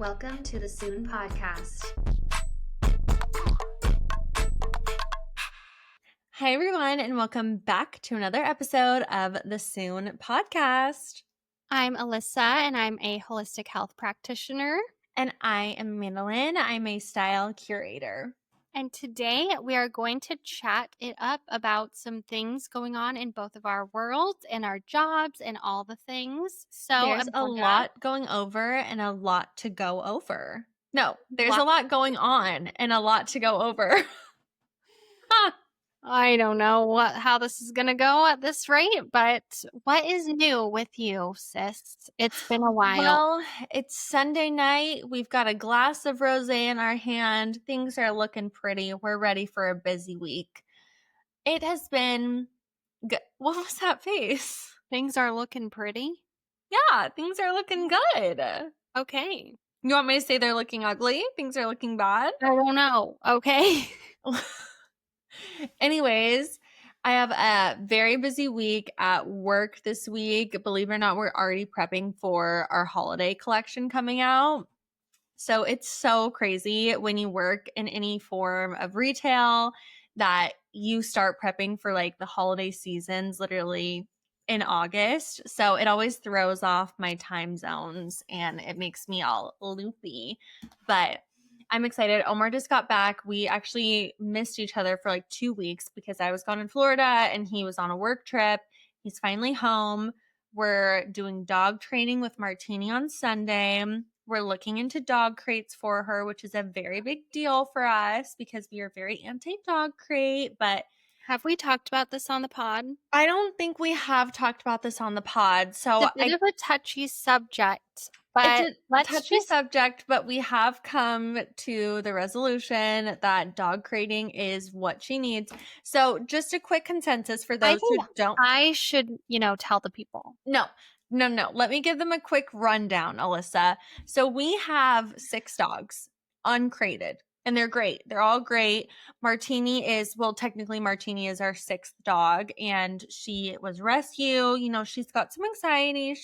Welcome to the Soon Podcast. Hi, everyone, and welcome back to another episode of the Soon Podcast. I'm Alyssa, and I'm a holistic health practitioner. And I am Madeline. I'm a style curator. And today we are going to chat it up about some things going on in both of our worlds and our jobs and all the things. So there's a lot going over and a lot to go over. No, there's a lot going on and a lot to go over. I don't know how this is going to go at this rate, but what is new with you, sis? It's been a while. Well, it's Sunday night. We've got a glass of rosé in our hand. Things are looking pretty. We're ready for a busy week. It has been good. What was that face? Things are looking pretty? Yeah, things are looking good. Okay. You want me to say they're looking ugly? Things are looking bad? I don't know. Okay. Anyways, I have a very busy week at work this week. Believe it or not, we're already prepping for our holiday collection coming out. So it's so crazy when you work in any form of retail that you start prepping for like the holiday seasons literally in August. So it always throws off my time zones and it makes me all loopy. But I'm excited. Omar just got back. We actually missed each other for like 2 weeks because I was gone in Florida and he was on a work trip. He's finally home. We're doing dog training with Martini on Sunday. We're looking into dog crates for her, which is a very big deal for us because we are very anti-dog crate. But have we talked about this on the pod? I don't think we have talked about this on the pod. So it's a bit of a touchy subject. But it's a touchy subject, but we have come to the resolution that dog crating is what she needs. So just a quick consensus for those who don't. I should, tell the people. No. Let me give them a quick rundown, Alyssa. So we have 6 dogs, uncrated, and they're great. They're all great. Martini is our 6th dog, and she was rescue. She's got some anxiety.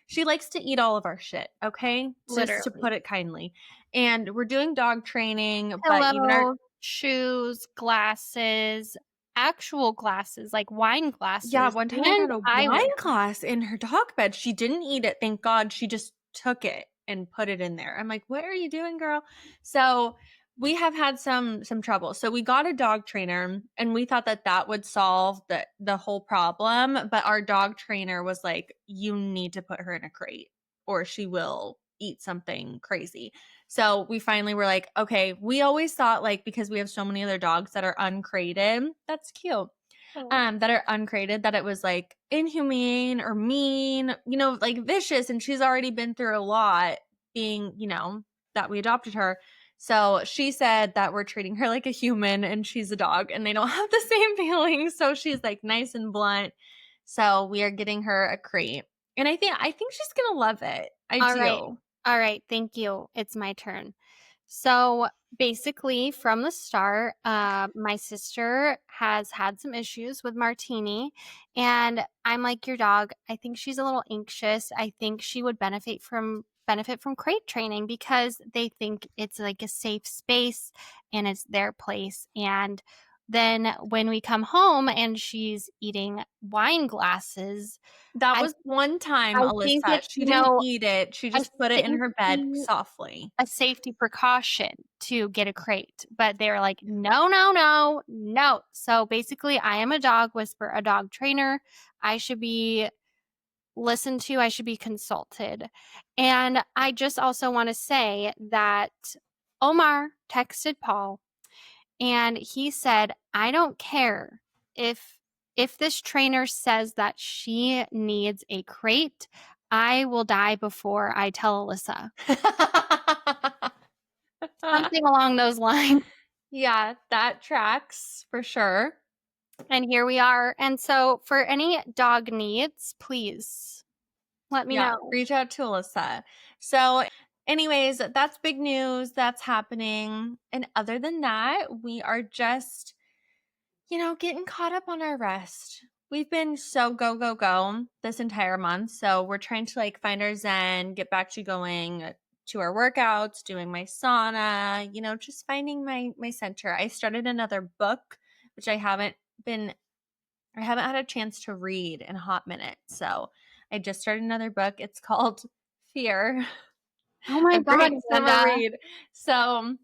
She likes to eat all of our shit, okay? Literally. Just to put it kindly. And we're doing dog training. Hello, but even our shoes, glasses, actual glasses, like wine glasses. Yeah, one time I got a wine glass in her dog bed. She didn't eat it, thank God. She just took it and put it in there. I'm like, what are you doing, girl? So we have had some trouble. So we got a dog trainer and we thought that would solve the whole problem. But our dog trainer was like, you need to put her in a crate or she will eat something crazy. So we finally were like, okay, we always thought like, because we have so many other dogs that are uncrated, that's cute. That are uncrated, that it was like inhumane or mean, like vicious. And she's already been through a lot being, that we adopted her. So she said that we're treating her like a human and she's a dog and they don't have the same feelings. So she's like nice and blunt. So we are getting her a crate. And I think she's going to love it. All right. Thank you. It's my turn. So basically from the start, my sister has had some issues with Martini and I'm like, your dog, I think she's a little anxious. I think she would benefit from crate training because they think it's like a safe space and it's their place. And then when we come home and she's eating wine glasses. That was one time, Alyssa. She didn't eat it. She just put it in her bed softly. A safety precaution to get a crate. But they were like, no. So basically, I am a dog whisperer, a dog trainer. I should be listened to. I should be consulted. And I just also want to say that Omar texted Paul and he said, I don't care if this trainer says that she needs a crate, I will die before I tell Alyssa. Something along those lines. Yeah, that tracks for sure. And here we are. And so for any dog needs, please let me know. Reach out to Alyssa. So anyways, that's big news. That's happening. And other than that, we are just, getting caught up on our rest. We've been so go this entire month. So we're trying to like find our zen, get back to going to our workouts, doing my sauna, just finding my center. I started another book, which I haven't had a chance to read in a hot minute. So I just started another book. It's called Fear. Oh my a God, great summer Amanda. read. So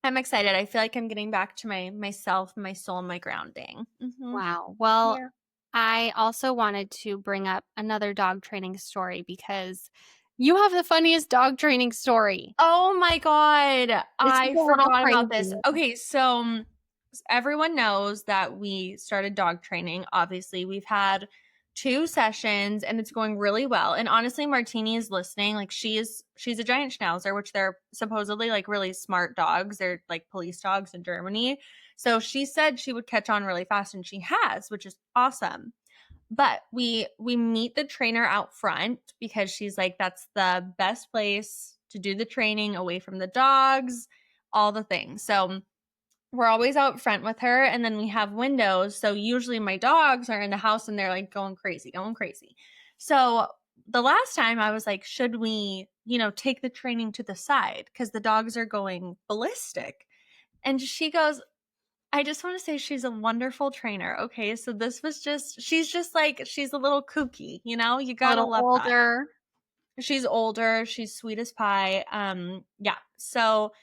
I'm excited. I feel like I'm getting back to myself, my soul, and my grounding. Mm-hmm. Wow. Well, Yeah. I also wanted to bring up another dog training story because you have the funniest dog training story. Oh my God. I Is a little forgot about this. crazy. Okay, so everyone knows that we started dog training. Obviously, we've had 2 sessions and it's going really well. And honestly, Martini is listening. Like she's a giant schnauzer, which they're supposedly like really smart dogs. They're like police dogs in Germany. So she said she would catch on really fast and she has, which is awesome. But we meet the trainer out front because she's like, that's the best place to do the training away from the dogs, all the things. So we're always out front with her, and then we have windows. So usually my dogs are in the house and they're like going crazy. So the last time I was like, should we, take the training to the side because the dogs are going ballistic? And she goes, I just want to say she's a wonderful trainer. Okay. So she's a little kooky, you gotta love older. that. She's older. She's sweet as pie. Yeah. So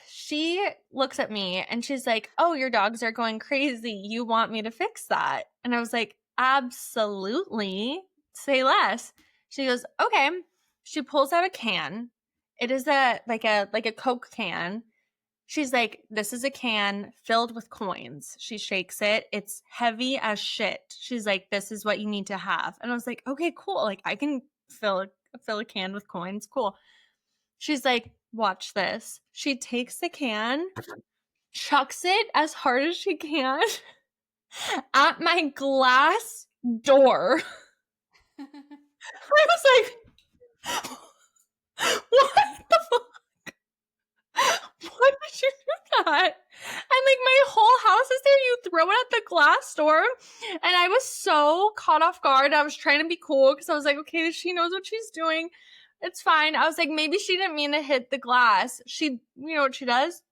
she looks at me and she's like, oh, your dogs are going crazy. You want me to fix that? And I was like, absolutely. Say less. She goes, okay. She pulls out a can. It is like a Coke can. She's like, this is a can filled with coins. She shakes it. It's heavy as shit. She's like, this is what you need to have. And I was like, okay, cool. Like I can fill a can with coins. Cool. She's like, watch this. She takes the can, chucks it as hard as she can at my glass door. I was like, what the fuck? Why would you do that? And like my whole house is there. You throw it at the glass door. And I was so caught off guard. I was trying to be cool because I was like, okay, she knows what she's doing. It's fine. I was like, maybe she didn't mean to hit the glass. You know what she does?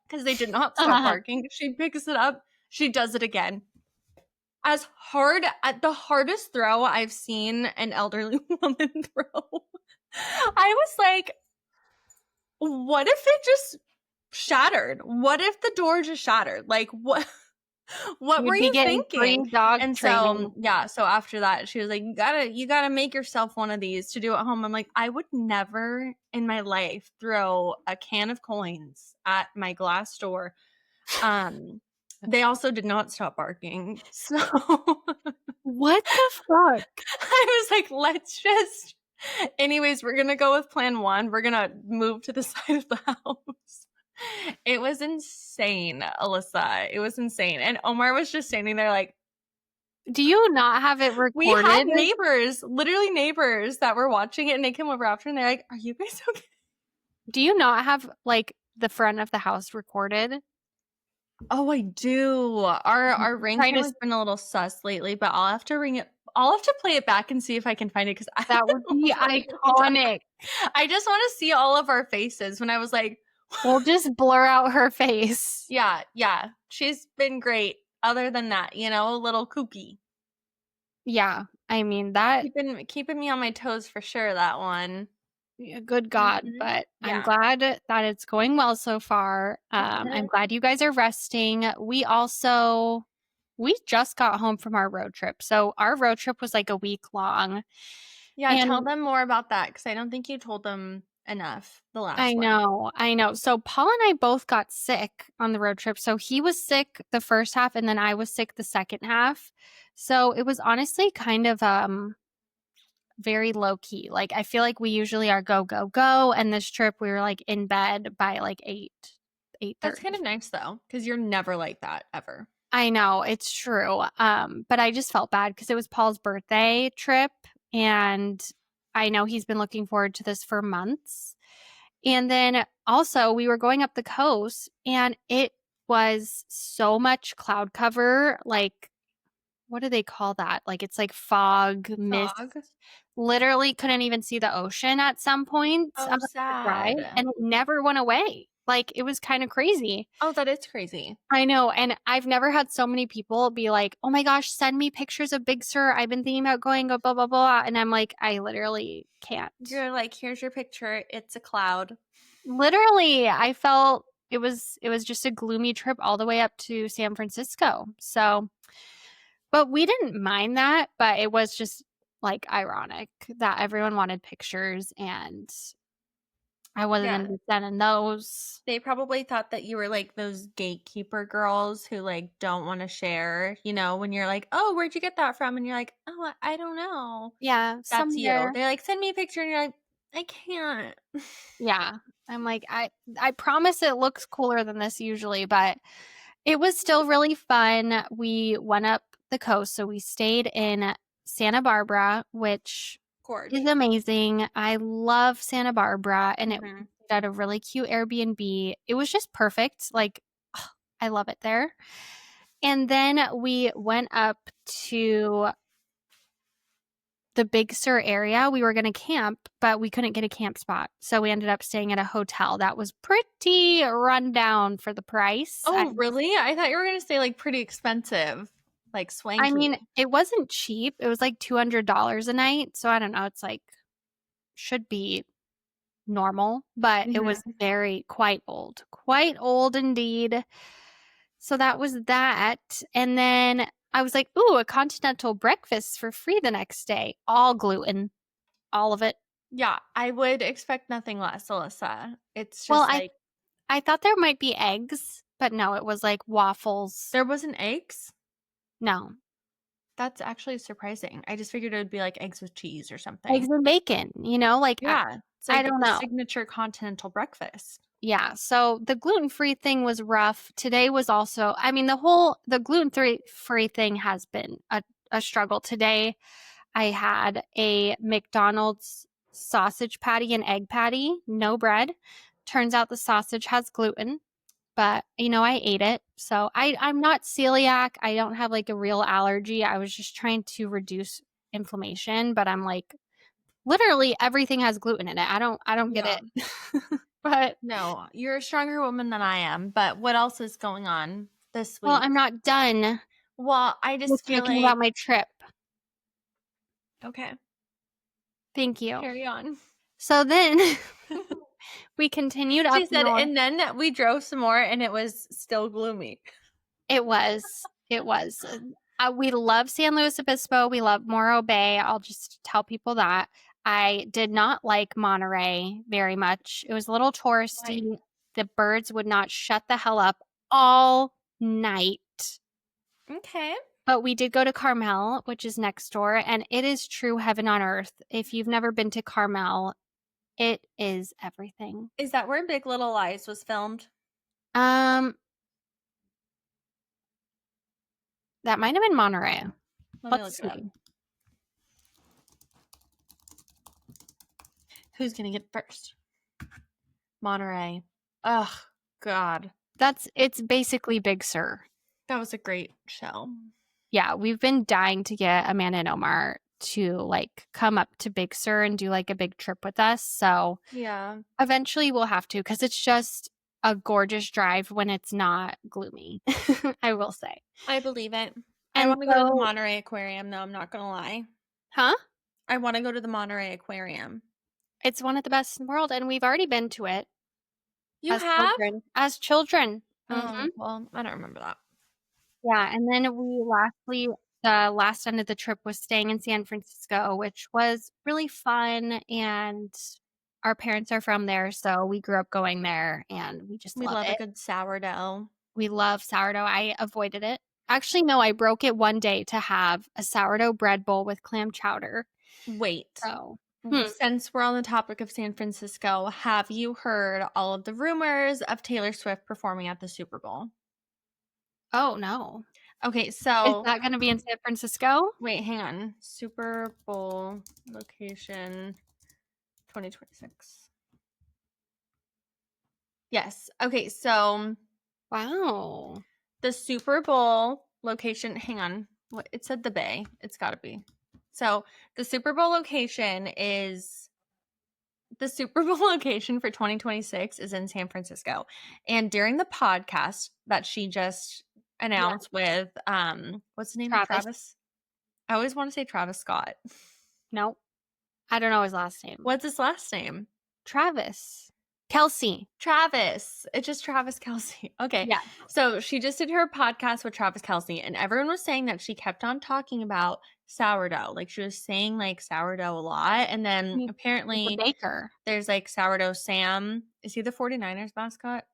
Because they did not stop barking. She picks it up. She does it again. As hard at the hardest throw I've seen an elderly woman throw. I was like, what if it just shattered? What if the door just shattered? Like what were you thinking? And training. So after that she was like, you gotta make yourself one of these to do at home. I'm like, I would never in my life throw a can of coins at my glass door. They also did not stop barking. So what the fuck? I was like, anyways, we're gonna go with plan 1. We're gonna move to the side of the house. It was insane, Alyssa. It was insane. And Omar was just standing there like, do you not have it recorded? We had literally neighbors that were watching it, and they came over after and they're like, are you guys okay? Do you not have like the front of the house recorded? Oh, I do. Our ring camera's been a little sus lately, but I'll have to play it back and see if I can find it because that would be iconic. I just want to see all of our faces when I was like, we'll just blur out her face. Yeah. She's been great. Other than that, a little kooky. Yeah. I mean, that keeping me on my toes for sure, that one. Good God. Mm-hmm. But yeah. I'm glad that it's going well so far. I'm glad you guys are resting. We just got home from our road trip. So our road trip was like a week long. Yeah, tell them more about that because I don't think you told them enough the last one. I know. So Paul and I both got sick on the road trip. So he was sick the first half and then I was sick the second half. So it was honestly kind of very low key. Like I feel like we usually are go, go, go. And this trip we were like in bed by like 8:30. That's kind of nice though, because you're never like that ever. I know, it's true. But I just felt bad because it was Paul's birthday trip and I know he's been looking forward to this for months. And then also we were going up the coast and it was so much cloud cover. Like what do they call that? Like it's like fog, mist. Fog. Literally couldn't even see the ocean at some points Oh, on the drive, sad. and it never went away. Like it was kind of crazy. Oh, that is crazy. I know, and I've never had so many people be like, "Oh my gosh, send me pictures of Big Sur. I've been thinking about going, blah blah blah," and I'm like, I literally can't. You're like, here's your picture. It's a cloud. Literally, I felt it was just a gloomy trip all the way up to San Francisco. So, but we didn't mind that, but it was just like ironic that everyone wanted pictures and I wasn't going to be sending those. They probably thought that you were like those gatekeeper girls who like don't want to share, you know, when you're like, oh, where'd you get that from? And you're like, oh, I don't know. Yeah, That's somewhere. you. They're like, send me a picture. And you're like, I can't. Yeah. I'm like, I promise it looks cooler than this usually, but it was still really fun. We went up the coast. So we stayed in Santa Barbara, which is amazing. I love Santa Barbara, and it was at a really cute Airbnb. It was just perfect. Like, oh, I love it there. And then we went up to the Big Sur area. We were going to camp, but we couldn't get a camp spot. So we ended up staying at a hotel that was pretty run down for the price. Oh, really? I thought you were going to say like pretty expensive, like swanky. I mean, it wasn't cheap. It was like $200 a night. So I don't know. It's like, should be normal, but it was quite old indeed. So that was that. And then I was like, ooh, a continental breakfast for free the next day. All gluten. All of it. Yeah, I would expect nothing less, Alyssa. It's just I thought there might be eggs, but no, it was like waffles. There wasn't eggs? No. That's actually surprising. I just figured it would be like eggs with cheese or something. Eggs and bacon, you know? Like, yeah. It's like I don't know. Signature continental breakfast. Yeah. So the gluten-free thing was rough. Today was also, I mean, the gluten-free thing has been a struggle. Today I had a McDonald's sausage patty and egg patty, no bread. Turns out the sausage has gluten, but you know, I ate it. So I'm not celiac. I don't have like a real allergy. I was just trying to reduce inflammation, but I'm like, literally everything has gluten in it. I don't get it. But no, you're a stronger woman than I am. But what else is going on this week? Well, I'm not done. Well, I just feel talking about my trip. Okay. Thank you. Carry on. So then we continued up. She said, and then we drove some more, and it was still gloomy. It was. We love San Luis Obispo. We love Morro Bay. I'll just tell people that. I did not like Monterey very much. It was a little touristy. Right. The birds would not shut the hell up all night. Okay. But we did go to Carmel, which is next door, and it is true heaven on earth. If you've never been to Carmel, it is everything. Is that where Big Little Lies was filmed? That might have been Monterey. Let's see. Who's going to get first? Monterey. Ugh, God. It's basically Big Sur. That was a great show. Yeah, we've been dying to get Amanda and Omar to like come up to Big Sur and do like a big trip with us. So yeah, eventually we'll have to, because it's just a gorgeous drive when it's not gloomy. I will say. I believe it. I want to go to the Monterey Aquarium, though. I'm not going to lie. Huh? I want to go to the Monterey Aquarium. It's one of the best in the world, and we've already been to it. You have? As children. Oh, well, I don't remember that. Yeah, and then the last end of the trip was staying in San Francisco, which was really fun, and our parents are from there, so we grew up going there, and we love it. A good sourdough. We love sourdough. I avoided it. Actually, no, I broke it one day to have a sourdough bread bowl with clam chowder. Wait. So, since we're on the topic of San Francisco, have you heard all of the rumors of Taylor Swift performing at the Super Bowl? Oh, no. Okay, so... Is that going to be in San Francisco? Wait, hang on. Super Bowl location 2026. Yes. Okay, so... Wow. The Super Bowl location... Hang on. What it said the Bay. It's got to be. So the Super Bowl location for 2026 is in San Francisco. And during the podcast that she just announced with what's the name of Travis? I always want to say Travis Scott. No. I don't know his last name. What's his last name? Travis. Kelce. Travis. It's just Travis Kelce. Okay. Yeah. So she just did her podcast with Travis Kelce, and everyone was saying that she kept on talking about sourdough. Like she was saying like sourdough a lot. And then apparently the baker. There's like sourdough Sam. Is he the 49ers mascot?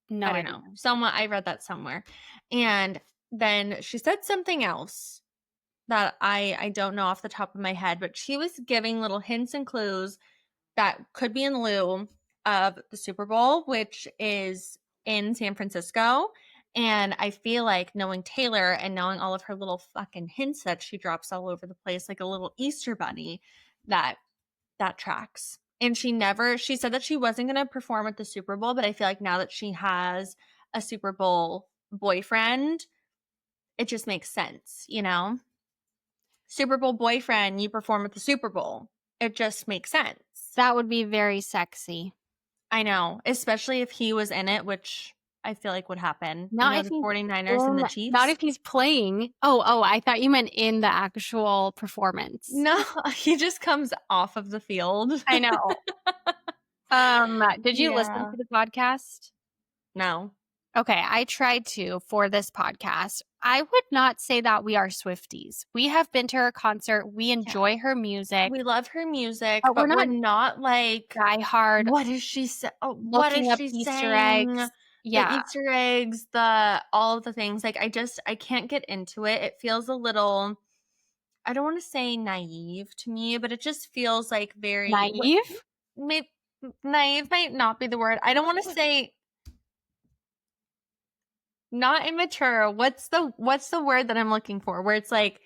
No, I don't know. I read that somewhere. And then she said something else that I don't know off the top of my head, but she was giving little hints and clues that could be in lieu of the Super Bowl, which is in San Francisco. And I feel like knowing Taylor and knowing all of her little fucking hints that she drops all over the place, like a little Easter bunny, that tracks. And she said that she wasn't going to perform at the Super Bowl, but I feel like now that she has a Super Bowl boyfriend, it just makes sense, you know? Super Bowl boyfriend, you perform at the Super Bowl. It just makes sense. That would be very sexy. I know, especially if he was in it, which I feel like would happen. Not if the 49ers and the Chiefs. Not if he's playing. Oh, I thought you meant in the actual performance. No, he just comes off of the field. I know. Did you listen to the podcast? No. Okay, I tried to for this podcast. I would not say that we are Swifties. We have been to her concert. We enjoy her music. We love her music, but we're not like diehard. What is she saying? Oh, what is she Easter saying? eggs. Yeah. The Easter eggs, all of the things. Like I can't get into it. It feels a little, I don't want to say naive to me, but it just feels like very naive. Maybe naive might not be the word. I don't want to say not immature. What's the word that I'm looking for? Where it's like,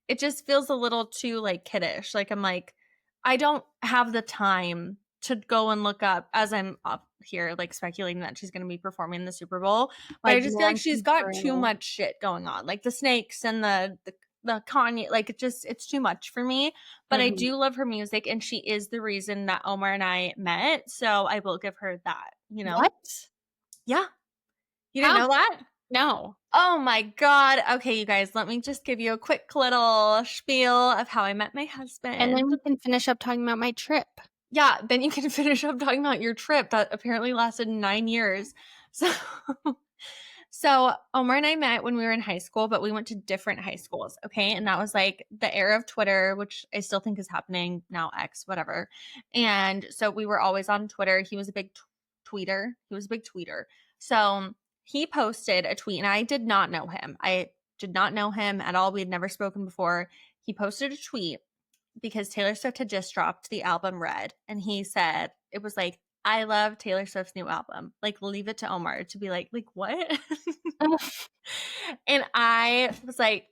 it just feels a little too like kiddish. Like I'm like, I don't have the time to go and look up as I'm up here, like speculating that she's going to be performing in the Super Bowl. But I just feel like she's got too much shit going on, like the snakes and the Kanye. Like it's too much for me. But I do love her music, and she is the reason that Omar and I met. So I will give her that. You know what? Yeah, you didn't know that? No. Oh my God. Okay, you guys, let me just give you a quick little spiel of how I met my husband. And then we can finish up talking about my trip. Yeah, then you can finish up talking about your trip that apparently lasted 9 years. So Omar and I met when we were in high school, but we went to different high schools, okay? And that was like the era of Twitter, which I still think is happening now, X, whatever. And so we were always on Twitter. He was a big tweeter. So he posted a tweet, and I did not know him. I did not know him at all. We had never spoken before. He posted a tweet because Taylor Swift had just dropped the album Red, and he said, it was like, I love Taylor Swift's new album. Like, leave it to Omar to be like what? And I was like,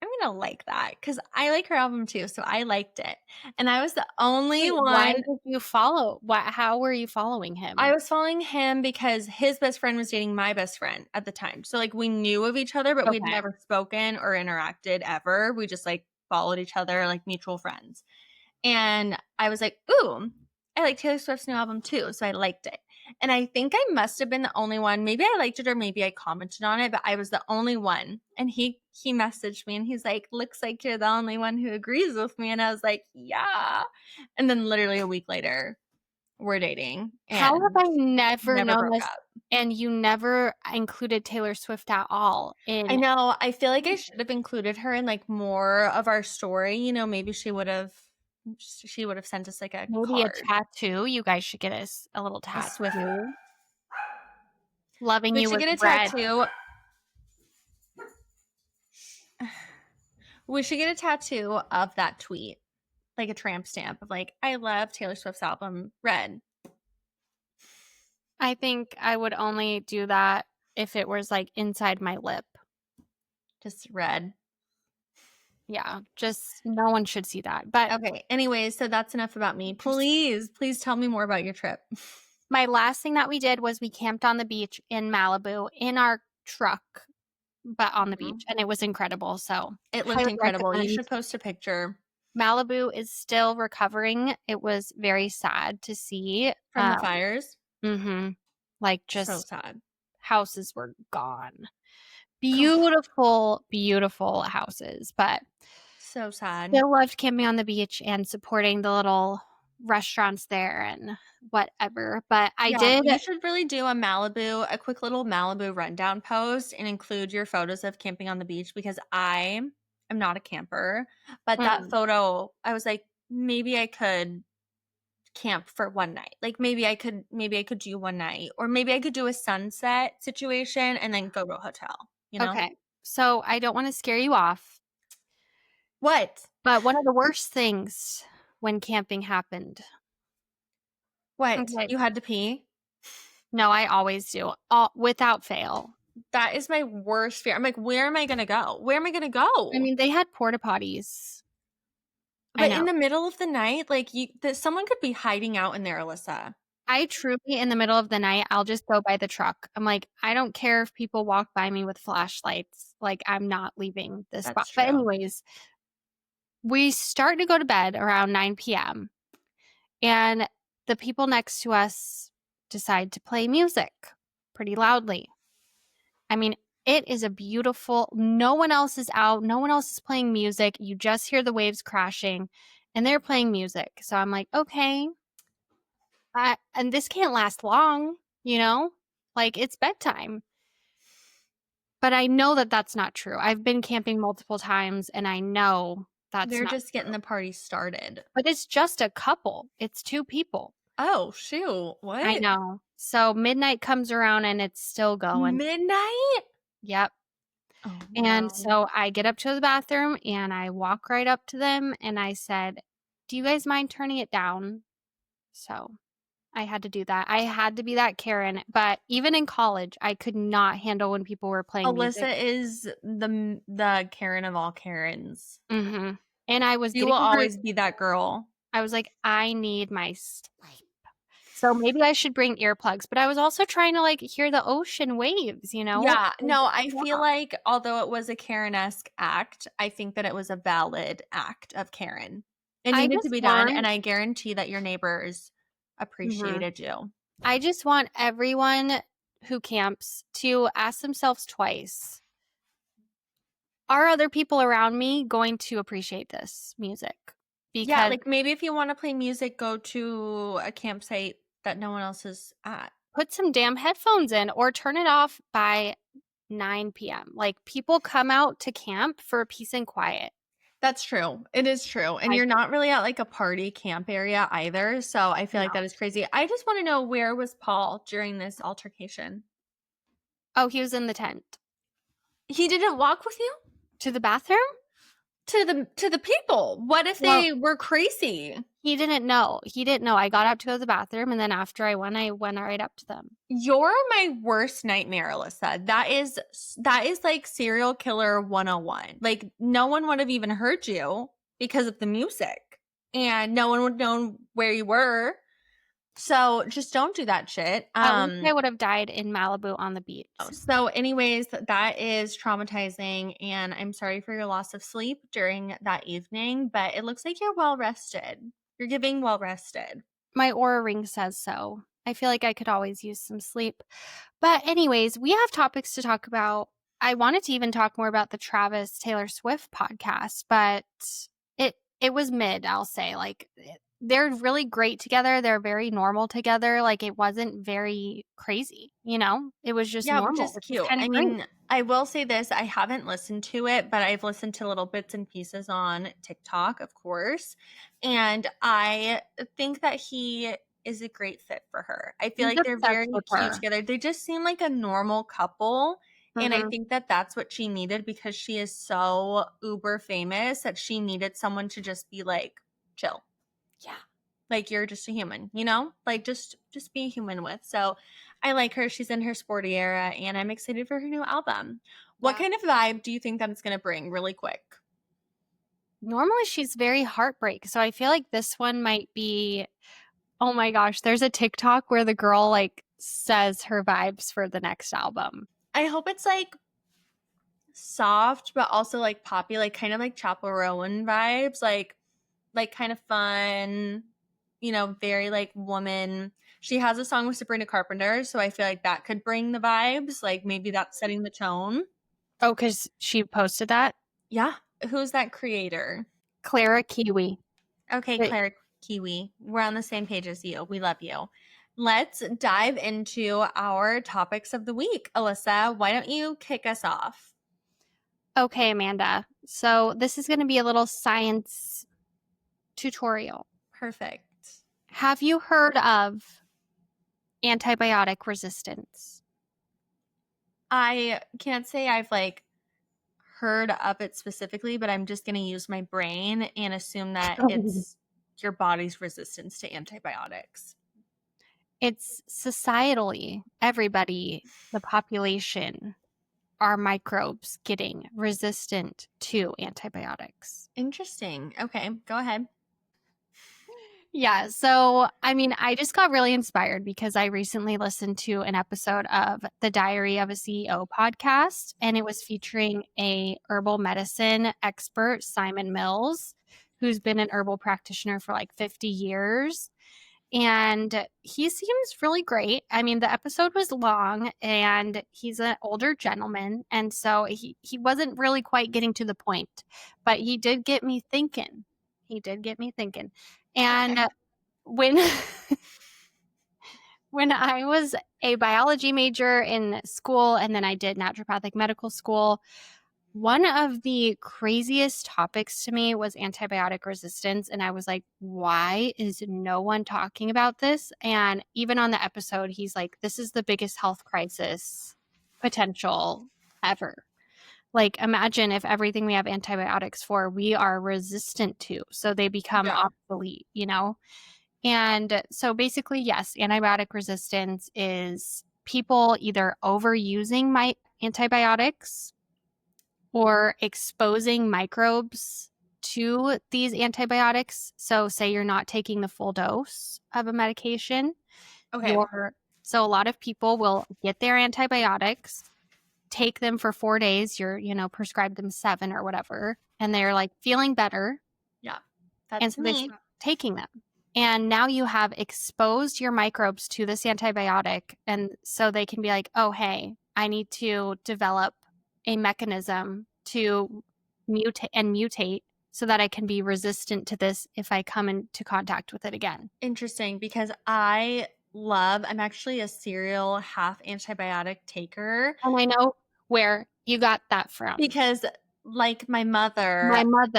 I'm going to like that because I like her album too. So I liked it. And I was the only one. Why did you follow? How were you following him? I was following him because his best friend was dating my best friend at the time. So like we knew of each other, but we'd never spoken or interacted ever. We just like followed each other like mutual friends. And I was like, ooh, I like Taylor Swift's new album too. So I liked it. And I think I must have been the only one. Maybe I liked it or maybe I commented on it, but I was the only one. And he messaged me and he's like, looks like you're the only one who agrees with me. And I was like, yeah. And then literally a week later, we're dating. How have I never known this? And you never included Taylor Swift at all. I know. I feel like I should have included her in like more of our story. You know, maybe she would have sent us like a card. A tattoo. You guys should get us a little tattoo. Loving you with red. Tattoo. We should get a tattoo of that tweet, like a tramp stamp of like, I love Taylor Swift's album Red. I think I would only do that if it was like inside my lip. Just red. Yeah, just no one should see that. But okay, anyways, so that's enough about me. Please tell me more about your trip. My last thing that we did was we camped on the beach in Malibu in our truck. but on the beach, and it was incredible. So it looked highly incredible. You recommend. should post a picture Malibu is still recovering. It was very sad to see. from the fires. Like So just sad. houses were gone. Beautiful, beautiful houses, but So sad. still loved camping on the beach and supporting the little restaurants there and whatever. But I did. You should really do a quick little Malibu rundown post and include your photos of camping on the beach, because I am not a camper. But that photo, I was like, maybe I could camp for one night. Like maybe I could do one night, or maybe I could do a sunset situation and then go to a hotel, you know? Okay. So I don't want to scare you off. What? But one of the worst things when camping happened. What? Okay. You had to pee? No, I always do. Without fail. That is my worst fear. I'm like, where am I going to go? Where am I going to go? I mean, they had porta potties. But in the middle of the night, like someone could be hiding out in there, Alyssa. I truly, in the middle of the night, I'll just go by the truck. I'm like, I don't care if people walk by me with flashlights. Like, I'm not leaving this spot. True. But anyways, we start to go to bed around 9 p.m. And the people next to us decide to play music pretty loudly. I mean, it is a beautiful, no one else is out. No one else is playing music. You just hear the waves crashing and they're playing music. So I'm like, okay. And this can't last long, you know? Like, it's bedtime. But I know that that's not true. I've been camping multiple times and I know that's They're not just true. getting the party started. But it's just a couple. It's 2 people. Oh, shoot. What? I know. So midnight comes around and it's still going. Midnight? Yep. Oh, And no. so I get up to the bathroom and I walk right up to them and I said, do you guys mind turning it down? So I had to do that. I had to be that Karen. But even in college, I could not handle when people were playing music. Alyssa is the Karen of all Karens. Mm-hmm. And I was You will always be that girl. I was like, I need my sleep. So maybe I should bring earplugs. But I was also trying to like hear the ocean waves, you know? Yeah. No, I feel like although it was a Karen-esque act, I think that it was a valid act of Karen. It needed to be done, and I guarantee that your neighbors appreciated you. I just want everyone who camps to ask themselves twice, are other people around me going to appreciate this music? Because like maybe if you want to play music, go to a campsite that no one else is at. Put some damn headphones in or turn it off by 9 p.m. Like people come out to camp for peace and quiet. That's true. It is true. And you're not really at like a party camp area either. So I feel like that is crazy. I just want to know, where was Paul during this altercation? Oh, he was in the tent. He didn't walk with you? To the bathroom? To the people. What if they were crazy? He didn't know. I got up to go to the bathroom, and then after I went right up to them. You're my worst nightmare, Alyssa. That is like serial killer 101. Like no one would have even heard you because of the music, and no one would have known where you were. So just don't do that shit. I would have died in Malibu on the beach. So anyways, that is traumatizing, and I'm sorry for your loss of sleep during that evening, but it looks like you're well rested. You're giving well rested. My Oura ring says so. I feel like I could always use some sleep. But anyways, we have topics to talk about. I wanted to even talk more about the Travis Taylor Swift podcast, but it was mid, I'll say. Like, they're really great together. They're very normal together. Like, it wasn't very crazy, you know? It was just normal. Which is cute. I mean, I will say this. I haven't listened to it, but I've listened to little bits and pieces on TikTok, of course. And I think that he is a great fit for her. I feel like they're very cute together. They just seem like a normal couple. And I think that that's what she needed, because she is so uber famous that she needed someone to just be like, chill. Yeah. Like, you're just a human, you know? Like, just be a human with. So I like her. She's in her sporty era, and I'm excited for her new album. What kind of vibe do you think that it's going to bring, really quick? Normally she's very heartbreak. So I feel like this one might be, oh my gosh, there's a TikTok where the girl like says her vibes for the next album. I hope it's like soft, but also like poppy, like kind of like Chappell Rowan vibes, like kind of fun, you know, very like woman. She has a song with Sabrina Carpenter, so I feel like that could bring the vibes. Like maybe that's setting the tone. Oh, because she posted that? Yeah. Who's that creator? Clara Kiwi. Okay, Claire Kiwi. We're on the same page as you. We love you. Let's dive into our topics of the week. Alyssa, why don't you kick us off? Okay, Amanda. So this is going to be a little science tutorial. Perfect. Have you heard of antibiotic resistance? I can't say I've like heard of it specifically, but I'm just going to use my brain and assume that it's your body's resistance to antibiotics. It's societally, everybody, the population, are microbes getting resistant to antibiotics. Interesting. Okay, go ahead. Yeah. So, I mean, I just got really inspired because I recently listened to an episode of the Diary of a CEO podcast, and it was featuring a herbal medicine expert, Simon Mills, who's been an herbal practitioner for like 50 years. And he seems really great. I mean, the episode was long and he's an older gentleman. And so he wasn't really quite getting to the point, but he did get me thinking. And when when I was a biology major in school and then I did naturopathic medical school, one of the craziest topics to me was antibiotic resistance. And I was like, why is no one talking about this? And even on the episode, he's like, this is the biggest health crisis potential ever. Like, imagine if everything we have antibiotics for, we are resistant to. So they become obsolete, you know? And so basically, yes, antibiotic resistance is people either overusing my antibiotics or exposing microbes to these antibiotics. So say you're not taking the full dose of a medication. Okay. So a lot of people will get their antibiotics, take them for 4 days. You're, prescribe them 7 or whatever. And they're like feeling better. Yeah. And so they stop taking them. And now you have exposed your microbes to this antibiotic. And so they can be like, oh, hey, I need to develop a mechanism to mutate so that I can be resistant to this if I come into contact with it again. Interesting, because I'm actually a serial half antibiotic taker. And I know where you got that from. Because like my mother,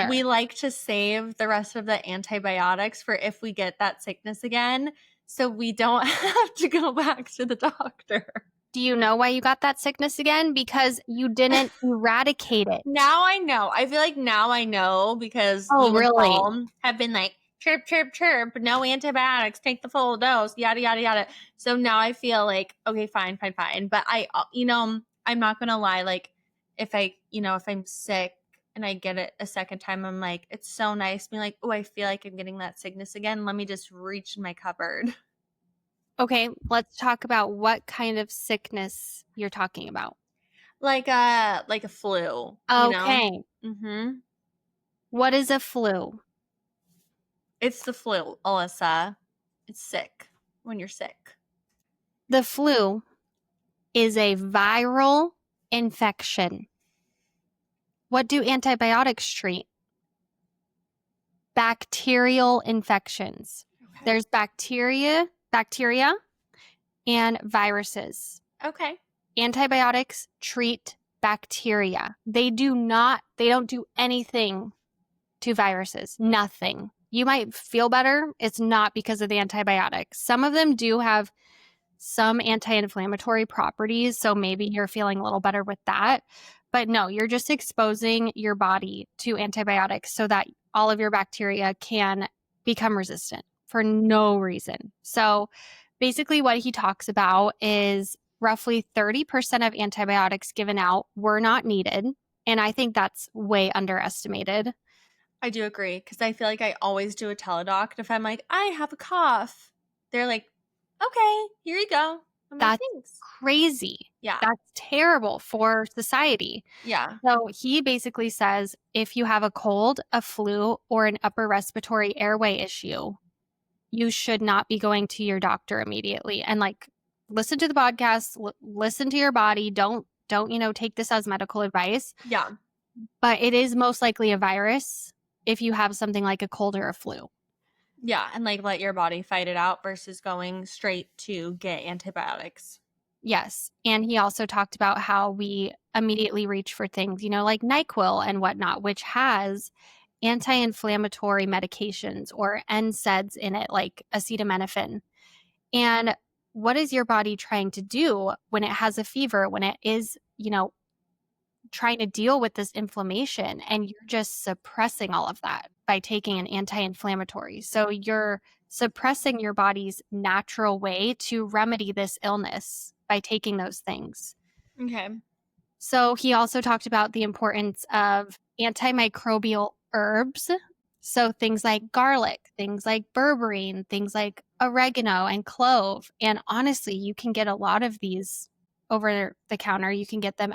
we like to save the rest of the antibiotics for if we get that sickness again, so we don't have to go back to the doctor. Do you know why you got that sickness again? Because you didn't eradicate it. Now I know. I feel like now I know because you and Paul have been like, chirp, chirp, chirp, no antibiotics, take the full dose, yada, yada, yada. So now I feel like, okay, fine. But I'm not going to lie. Like if I'm sick and I get it a second time, I'm like, it's so nice being like, oh, I feel like I'm getting that sickness again. Let me just reach in my cupboard. Okay, let's talk about what kind of sickness you're talking about. Like a flu. Okay. Mm-hmm. What is a flu? It's the flu, Alyssa. It's sick when you're sick. The flu is a viral infection. What do antibiotics treat? Bacterial infections. Okay. There's bacteria and viruses. Okay. Antibiotics treat bacteria. They don't do anything to viruses. Nothing. You might feel better. It's not because of the antibiotics. Some of them do have some anti-inflammatory properties, so maybe you're feeling a little better with that. But no, you're just exposing your body to antibiotics so that all of your bacteria can become resistant for no reason. So basically what he talks about is roughly 30% of antibiotics given out were not needed. And I think that's way underestimated. I do agree, because I feel like I always do a teledoc. If I'm like, I have a cough, they're like, okay, here you go. I'm like, That's thanks. crazy. Yeah. That's terrible for society. Yeah. So he basically says if you have a cold, a flu, or an upper respiratory airway issue, you should not be going to your doctor immediately. And like, listen to the podcast, listen to your body. Don't, take this as medical advice. Yeah. But it is most likely a virus if you have something like a cold or a flu. Yeah. And like let your body fight it out versus going straight to get antibiotics. Yes. And he also talked about how we immediately reach for things, like NyQuil and whatnot, which has anti-inflammatory medications or NSAIDs in it, like acetaminophen. And what is your body trying to do when it has a fever, when it is, trying to deal with this inflammation? And you're just suppressing all of that by taking an anti-inflammatory. So you're suppressing your body's natural way to remedy this illness by taking those things. Okay. So he also talked about the importance of antimicrobial herbs. So things like garlic, things like berberine, things like oregano and clove. And honestly, you can get a lot of these over the counter. You can get them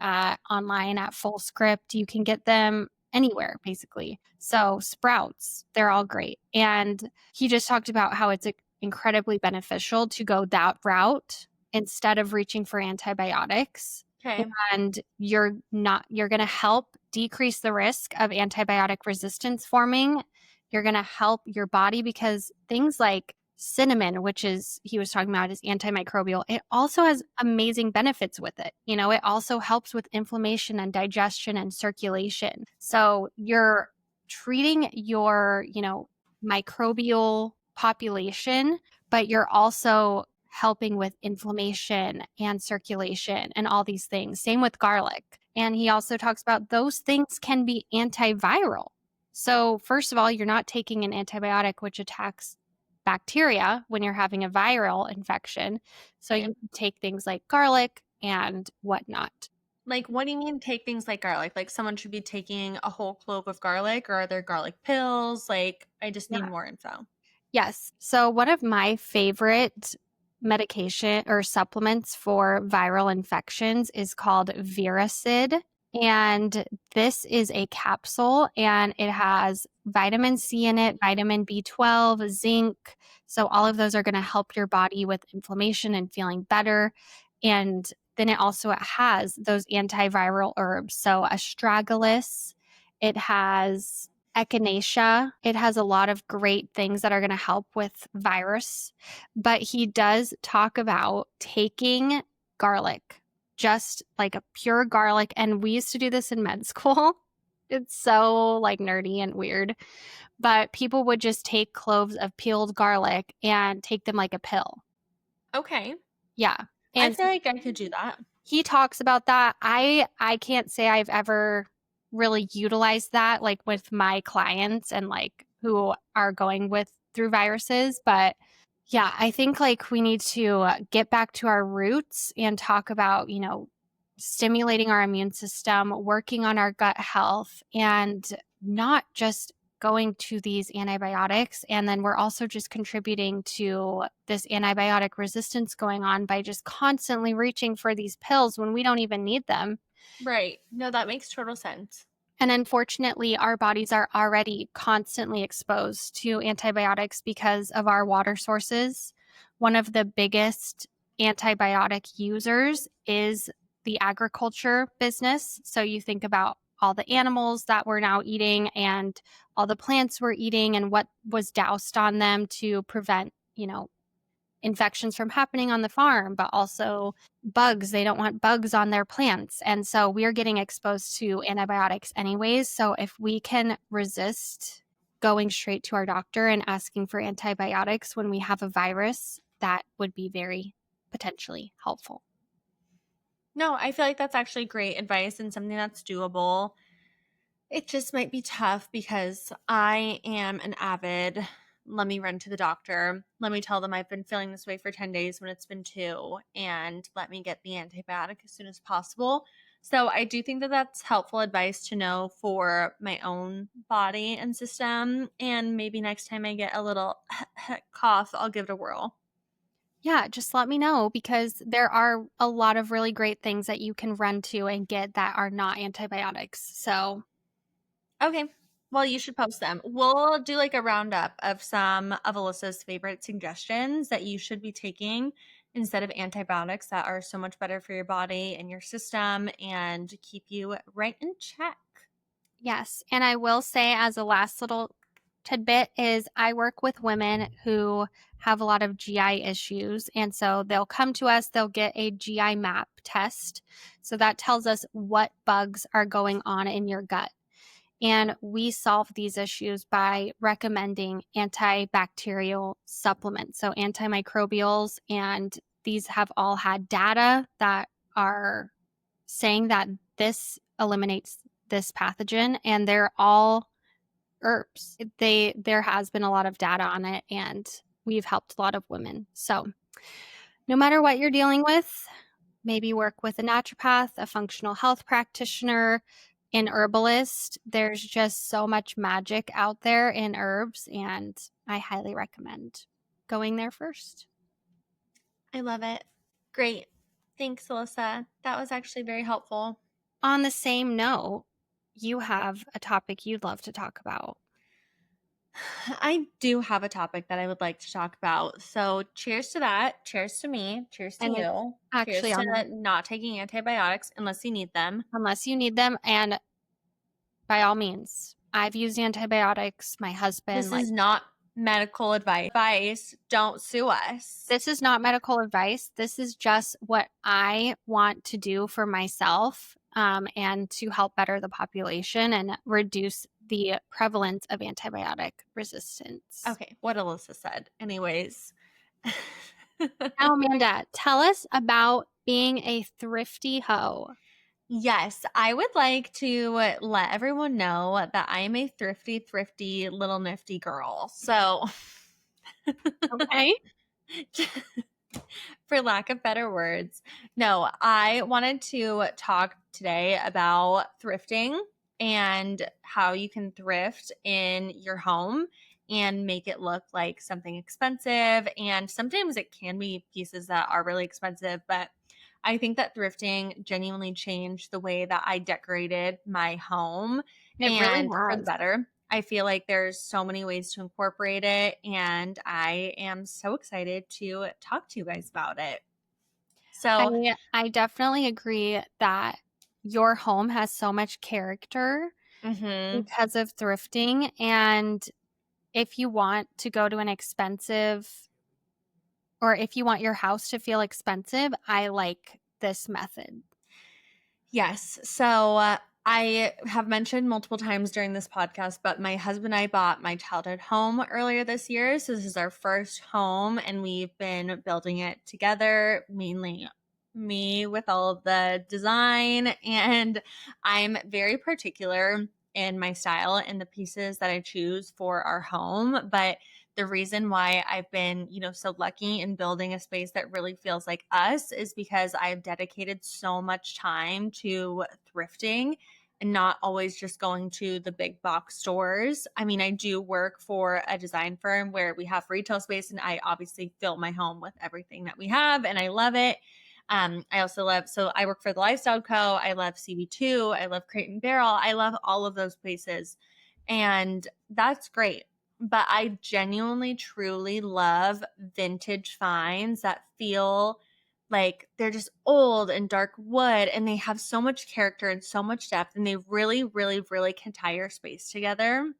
online at Full Script. You can get them anywhere, basically. So sprouts, they're all great. And he just talked about how it's incredibly beneficial to go that route instead of reaching for antibiotics. Okay. And you're going to help decrease the risk of antibiotic resistance forming. You're going to help your body because things like cinnamon, which is, he was talking about, is antimicrobial. It also has amazing benefits with it. It also helps with inflammation and digestion and circulation. So you're treating your, microbial population, but you're also helping with inflammation and circulation and all these things. Same with garlic. And he also talks about those things can be antiviral. So first of all, you're not taking an antibiotic which attacks bacteria when you're having a viral infection. So you can take things like garlic and whatnot. Like, what do you mean take things like garlic? Like someone should be taking a whole clove of garlic, or are there garlic pills? Like, I just need more info. Yes. So one of my favorite medication or supplements for viral infections is called Viracid. And this is a capsule and it has vitamin C in it, vitamin B12, zinc. So all of those are going to help your body with inflammation and feeling better. And then it also has those antiviral herbs. So astragalus, it has echinacea. It has a lot of great things that are going to help with virus. But he does talk about taking garlic, just like a pure garlic. And we used to do this in med school. It's so like nerdy and weird. But people would just take cloves of peeled garlic and take them like a pill. Okay. Yeah. And I feel like I could do that. He talks about that. I can't say I've ever really utilized that like with my clients and like who are going through viruses, but yeah, I think like we need to get back to our roots and talk about, stimulating our immune system, working on our gut health, and not just going to these antibiotics. And then we're also just contributing to this antibiotic resistance going on by just constantly reaching for these pills when we don't even need them. Right. No, that makes total sense. And unfortunately, our bodies are already constantly exposed to antibiotics because of our water sources. One of the biggest antibiotic users is the agriculture business. So you think about all the animals that we're now eating and all the plants we're eating and what was doused on them to prevent, infections from happening on the farm, but also bugs. They don't want bugs on their plants. And so we're getting exposed to antibiotics anyways. So if we can resist going straight to our doctor and asking for antibiotics when we have a virus, that would be very potentially helpful. No, I feel like that's actually great advice and something that's doable. It just might be tough because I am an avid, let me run to the doctor. Let me tell them I've been feeling this way for 10 days when it's been 2, and let me get the antibiotic as soon as possible. So I do think that that's helpful advice to know for my own body and system. And maybe next time I get a little cough, I'll give it a whirl. Yeah, just let me know, because there are a lot of really great things that you can run to and get that are not antibiotics. So, Okay. Well, you should post them. We'll do like a roundup of some of Alyssa's favorite suggestions that you should be taking instead of antibiotics that are so much better for your body and your system and keep you right in check. yes. And I will say, as a last little tidbit, is I work with women who have a lot of GI issues. And so they'll come to us, they'll get a GI map test. So that tells us what bugs are going on in your gut. And we solve these issues by recommending antibacterial supplements, so antimicrobials. And these have all had data that are saying that this eliminates this pathogen, and they're all herbs. There has been a lot of data on it, and we've helped a lot of women. So no matter what you're dealing with, maybe work with a naturopath, a functional health practitioner, an herbalist. There's just so much magic out there in herbs, and I highly recommend going there first. I love it. Great. Thanks, Alyssa. That was actually very helpful. On the same note, you have a topic you'd love to talk about. I do have a topic that I would like to talk about. So, cheers to that. Cheers to me. Cheers to And it's you. actually Cheers to not taking antibiotics unless you need them. unless you need them, and by all means, I've used antibiotics. My husband, This is not medical advice. Don't sue us. this is not medical advice. This is just what I want to do for myself, and to help better the population and reduce the prevalence of antibiotic resistance. Okay, what Alyssa said. Anyways. Now, Amanda, tell us about being a thrifty hoe. Yes, I would like to let everyone know that I am a thrifty, little nifty girl. So, Okay. for lack of better words, no, I wanted to talk today about thrifting and how you can thrift in your home and make it look like something expensive. And sometimes it can be pieces that are really expensive, but I think that thrifting genuinely changed the way that I decorated my home It really and for the has. better. I feel like there's so many ways to incorporate it, and I am so excited to talk to you guys about it. So, I definitely agree that your home has so much character mhm. because of thrifting. And if you want to go to an expensive, or if you want your house to feel expensive, I like this method. Yes. So I have mentioned multiple times during this podcast, but my husband and I bought my childhood home earlier this year. So this is our first home, and we've been building it together, mainly me with all of the design. And I'm very particular in my style and the pieces that I choose for our home. But the reason why I've been, so lucky in building a space that really feels like us is because I've dedicated so much time to thrifting and not always just going to the big box stores. I mean, I do work for a design firm where we have retail space, and I obviously fill my home with everything that we have, and I love it. I also love, so I work for the Lifestyle Co. I love CB2. I love Crate and Barrel. I love all of those places. And that's great. But I genuinely, truly love vintage finds that feel like they're just old and dark wood, and they have so much character and so much depth, and they really, really, really can tie your space together.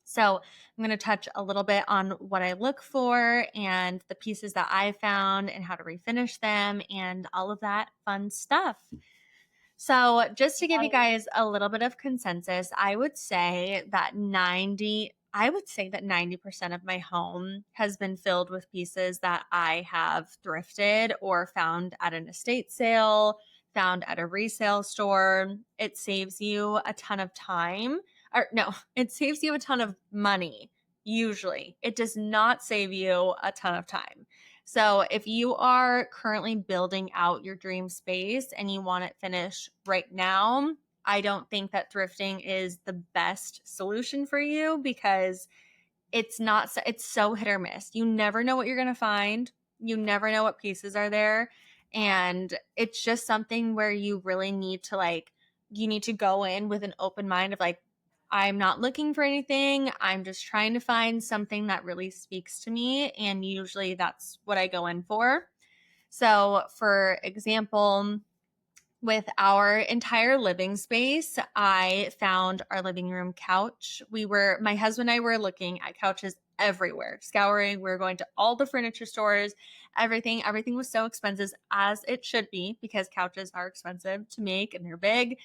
So I'm going to touch a little bit on what I look for and the pieces that I found and how to refinish them and all of that fun stuff. So just to give you guys a little bit of consensus, I would say that 90% of my home has been filled with pieces that I have thrifted or found at an estate sale, found at a resale store. It saves you a ton of time. Or no, it saves you a ton of money. Usually, it does not save you a ton of time. So if you are currently building out your dream space and you want it finished right now, I don't think that thrifting is the best solution for you because it's so hit or miss. You never know what you're going to find. You never know what pieces are there. And it's just something where you really need to like, you need to go in with an open mind of like, I'm not looking for anything. I'm just trying to find something that really speaks to me. And usually that's what I go in for. So, for example, with our entire living space, I found our living room couch. My husband and I were looking at couches everywhere, scouring. We were going to all the furniture stores, everything. Everything was so expensive, as it should be, because couches are expensive to make and they're big.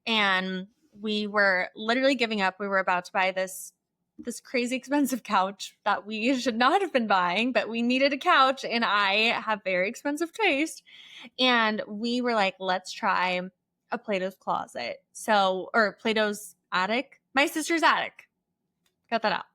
And we were literally giving up. We were about to buy this crazy expensive couch that we should not have been buying, but we needed a couch and I have very expensive taste. And we were like, let's try a Plato's closet. Or Plato's attic, my sister's attic. Got that out.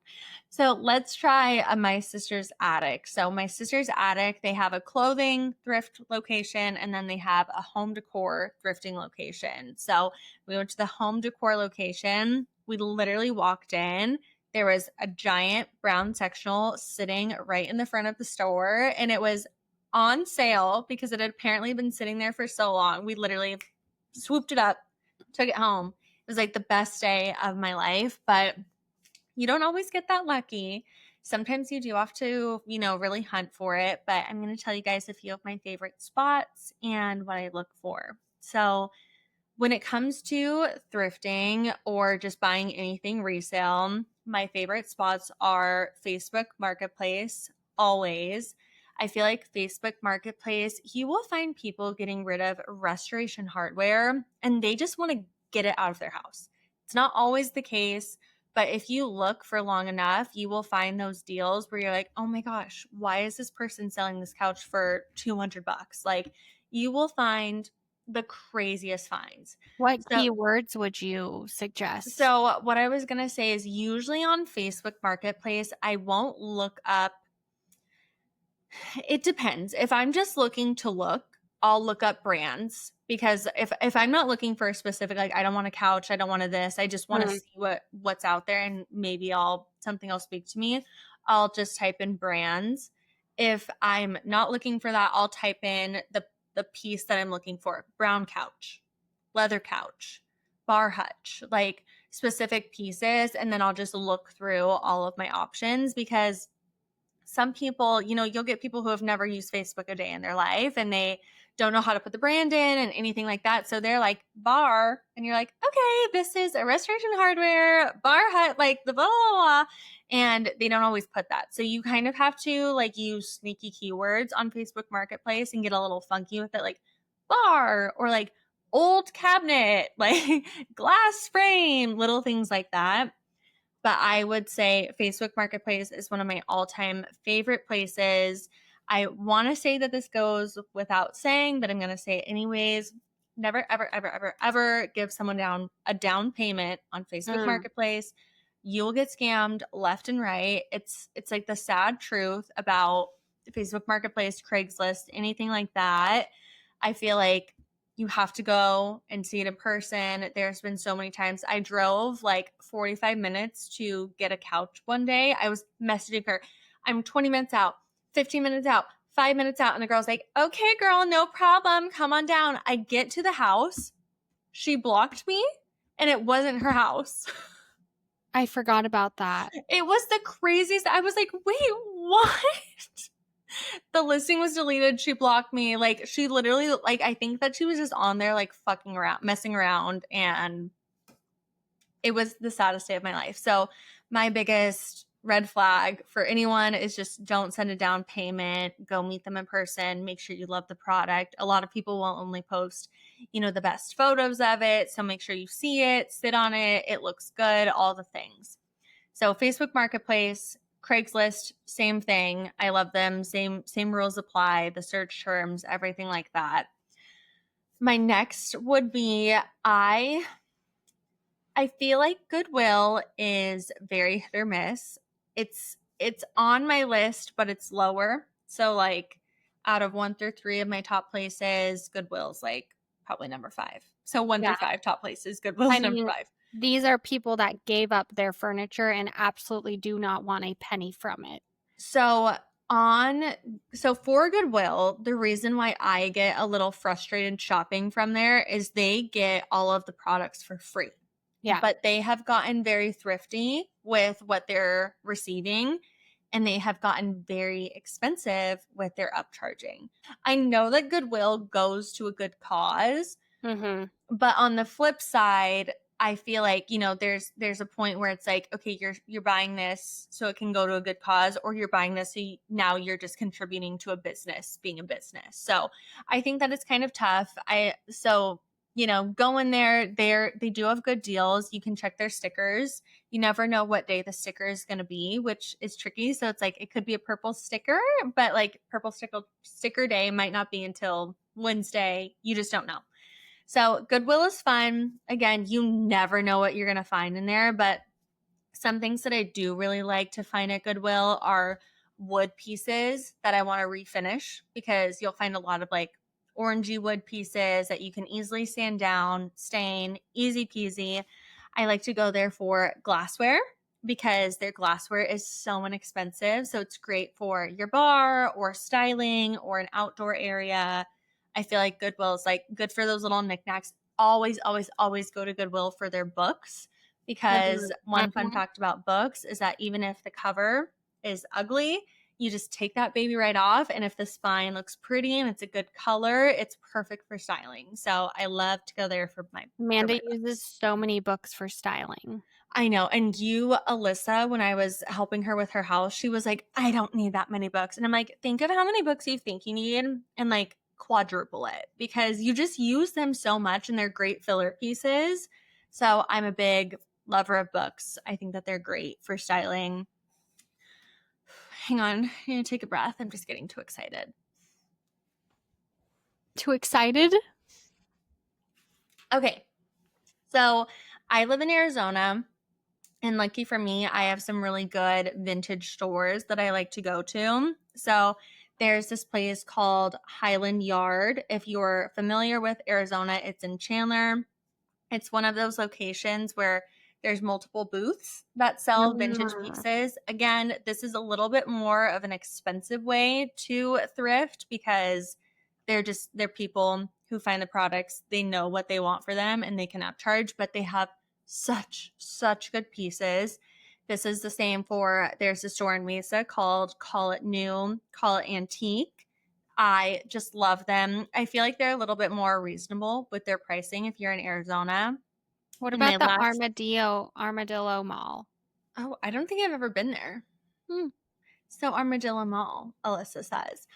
So let's try my sister's attic. So my sister's attic, they have a clothing thrift location and then they have a home decor thrifting location. So we went to the home decor location. We literally walked in. There was a giant brown sectional sitting right in the front of the store, and it was on sale because it had apparently been sitting there for so long. We literally swooped it up, took it home. It was like the best day of my life, but you don't always get that lucky. Sometimes you do have to, really hunt for it, but I'm going to tell you guys a few of my favorite spots and what I look for. So when it comes to thrifting or just buying anything resale, my favorite spots are Facebook Marketplace, always. I feel like Facebook Marketplace, you will find people getting rid of restoration hardware and they just want to get it out of their house. It's not always the case, but if you look for long enough, you will find those deals where you're like, oh my gosh, why is this person selling this couch for $200? Like, you will find the craziest finds. What keywords would you suggest? So what I was going to say is usually on Facebook Marketplace, I won't look up. It depends. If I'm just looking to look, I'll look up brands, because if I'm not looking for a specific, like I don't want a couch, I don't want this, I just want to see what's out there and maybe something will speak to me, I'll just type in brands. If I'm not looking for that, I'll type in the piece that I'm looking for: brown couch, leather couch, bar hutch, like specific pieces, and then I'll just look through all of my options, because some people, you'll get people who have never used Facebook a day in their life and they don't know how to put the brand in and anything like that. So they're like, bar, and you're like, okay, this is a restoration hardware bar hut, like the blah, blah, blah. And they don't always put that. So you kind of have to like use sneaky keywords on Facebook Marketplace and get a little funky with it, like bar or like old cabinet, like glass frame, little things like that. But I would say Facebook Marketplace is one of my all-time favorite places. I want to say that this goes without saying, but I'm going to say it anyways. Never, ever, ever, ever, ever give someone a down payment on Facebook Marketplace. You will get scammed left and right. It's like the sad truth about Facebook Marketplace, Craigslist, anything like that. I feel like you have to go and see it in person. There's been so many times I drove like 45 minutes to get a couch one day. I was messaging her, I'm 20 minutes out, 15 minutes out, 5 minutes out. And the girl's like, okay, girl, no problem. Come on down. I get to the house. She blocked me and it wasn't her house. I forgot about that. It was the craziest. I was like, wait, what? The listing was deleted. She blocked me. Like, she literally, like, I think that she was just on there, like, fucking around, messing around. And it was the saddest day of my life. So my biggest red flag for anyone is just don't send a down payment. Go meet them in person. Make sure you love the product. A lot of people will only post, the best photos of it. So make sure you see it, sit on it. It looks good, all the things. So Facebook Marketplace, Craigslist, same thing. I love them. Same rules apply, the search terms, everything like that. My next would be I feel like Goodwill is very hit or miss. It's on my list, but it's lower. So like out of 1 through 3 of my top places, Goodwill's like probably number 5. So 1 through 5 top places, Goodwill's number 5. These are people that gave up their furniture and absolutely do not want a penny from it. So So for Goodwill, the reason why I get a little frustrated shopping from there is they get all of the products for free. Yeah. But they have gotten very thrifty with what they're receiving, and they have gotten very expensive with their upcharging. I know that Goodwill goes to a good cause, but on the flip side, I feel like, you know, there's a point where it's like, okay, you're buying this so it can go to a good cause, or you're buying this so now you're just contributing to a business being a business. So I think that it's kind of tough. You know, go in there. They do have good deals. You can check their stickers. You never know what day the sticker is going to be, which is tricky. So it's like it could be a purple sticker, but like purple sticker day might not be until Wednesday. You just don't know. So Goodwill is fun. Again, you never know what you're going to find in there, but some things that I do really like to find at Goodwill are wood pieces that I want to refinish, because you'll find a lot of like orangey wood pieces that you can easily sand down, stain, easy peasy. I like to go there for glassware because their glassware is so inexpensive. So it's great for your bar or styling or an outdoor area. I feel like Goodwill is like good for those little knickknacks. Always, always, always go to Goodwill for their books, because one fun fact about books is that even if the cover is ugly, you just take that baby right off. And if the spine looks pretty and it's a good color, it's perfect for styling. So I love to go there for my Amanda uses so many books for styling. I know. And you, Alyssa, when I was helping her with her house, she was like, I don't need that many books. And I'm like, think of how many books you think you need and like quadruple it, because you just use them so much and they're great filler pieces. So I'm a big lover of books. I think that they're great for styling. Hang on, I'm going to take a breath. I'm just getting too excited. Too excited? Okay. So I live in Arizona, and lucky for me, I have some really good vintage stores that I like to go to. So there's this place called Highland Yard. If you're familiar with Arizona, it's in Chandler. It's one of those locations where there's multiple booths that sell vintage pieces. Again, this is a little bit more of an expensive way to thrift, because they're people who find the products, they know what they want for them and they can upcharge, but they have such good pieces. This is the same there's a store in Mesa called Call It New, Call It Antique. I just love them. I feel like they're a little bit more reasonable with their pricing if you're in Arizona. What about the Armadillo Mall? Oh, I don't think I've ever been there. So Armadillo Mall, Alyssa says.